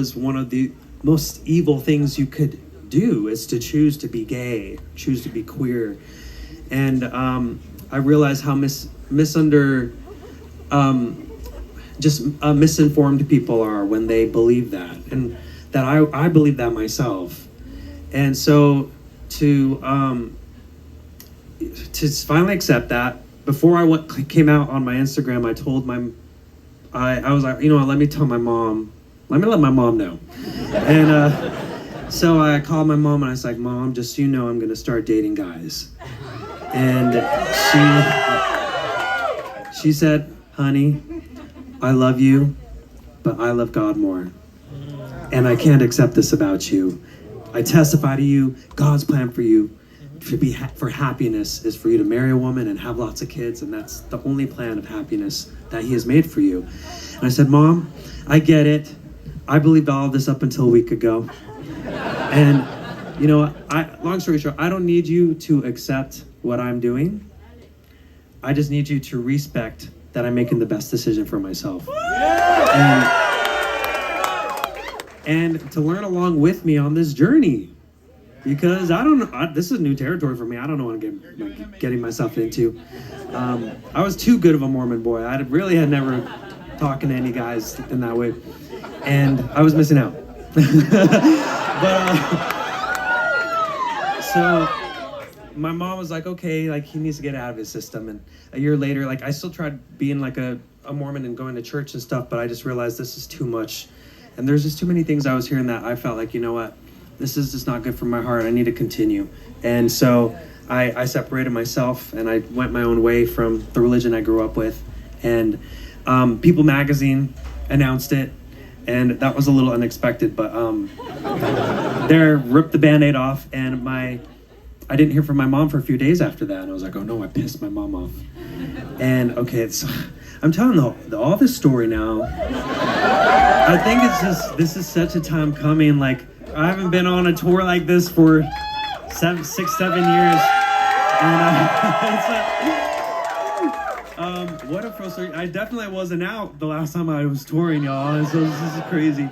is one of the most evil things you could do is to choose to be gay, choose to be queer. And I realize how misinformed people are when they believe that, and that I believe that myself. And so to finally accept that, before I came out on my Instagram, I told I was like, let me tell my mom. Let my mom know. And so I called my mom and I was like, Mom, just so you know, I'm going to start dating guys. And she said, honey, I love you, but I love God more. And I can't accept this about you. I testify to you, God's plan for you for happiness is for you to marry a woman and have lots of kids, and that's the only plan of happiness that He has made for you. And I said, Mom, I get it. I believed all of this up until a week ago. And, long story short, I don't need you to accept what I'm doing. I just need you to respect that I'm making the best decision for myself. And to learn along with me on this journey. Because this is new territory for me. I don't know what I'm getting myself into. I was too good of a Mormon boy. I really had never talking to any guys in that way. And I was missing out. So my mom was like, okay, he needs to get out of his system. And a year later, I still tried being a Mormon and going to church and stuff, but I just realized this is too much. And there's just too many things I was hearing that I felt like, what? This is just not good for my heart. I need to continue. And so I separated myself and I went my own way from the religion I grew up with. And People Magazine announced it. And that was a little unexpected, but they ripped the Band-Aid off, and I didn't hear from my mom for a few days after that, and I was like, oh no, I pissed my mom off. And okay, so I'm telling all this story now. I think this is such a time coming. I haven't been on a tour like this for 7 years, and what a frustration. I definitely wasn't out the last time I was touring, y'all, so this is crazy.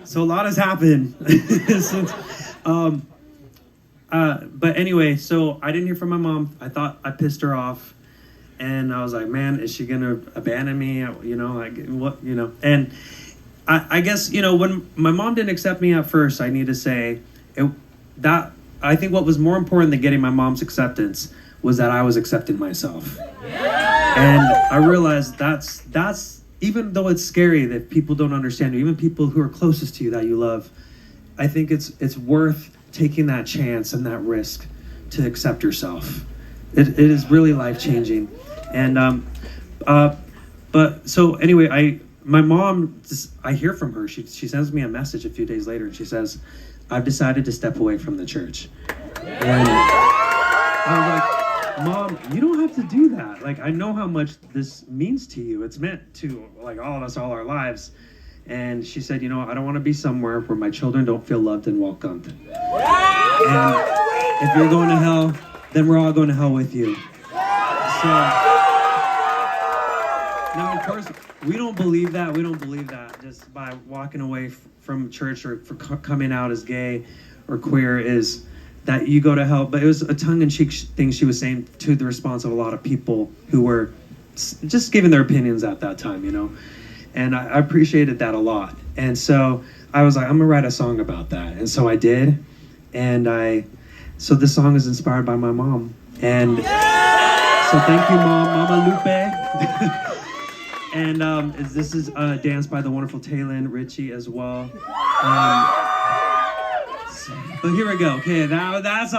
So a lot has happened since, but anyway, so I didn't hear from my mom. I thought I pissed her off, and I was like, man, is she gonna abandon me? And I guess, when my mom didn't accept me at first, I need to say that I think what was more important than getting my mom's acceptance was that I was accepting myself. And I realized that's even though it's scary that people don't understand you, even people who are closest to you that you love, I think it's worth taking that chance and that risk to accept yourself. It is really life-changing. And but so anyway, my mom, I hear from her. She sends me a message a few days later, and she says, I've decided to step away from the church. And I was like, Mom, you don't have to do that. I know how much this means to you. It's meant to, all of us all our lives. And she said, I don't want to be somewhere where my children don't feel loved and welcomed. And if you're going to hell, then we're all going to hell with you. So, now, of course, we don't believe that. We don't believe that just by walking away from church or for coming out as gay or queer is that you go to hell. But it was a tongue-in-cheek thing she was saying to the response of a lot of people who were just giving their opinions at that time, And I appreciated that a lot. And so I was like, I'm gonna write a song about that. And so I did. And so this song is inspired by my mom. And so thank you, Mama Lupe. And this is a dance by the wonderful Taylin Ritchie as well. But here we go. Okay, that's all.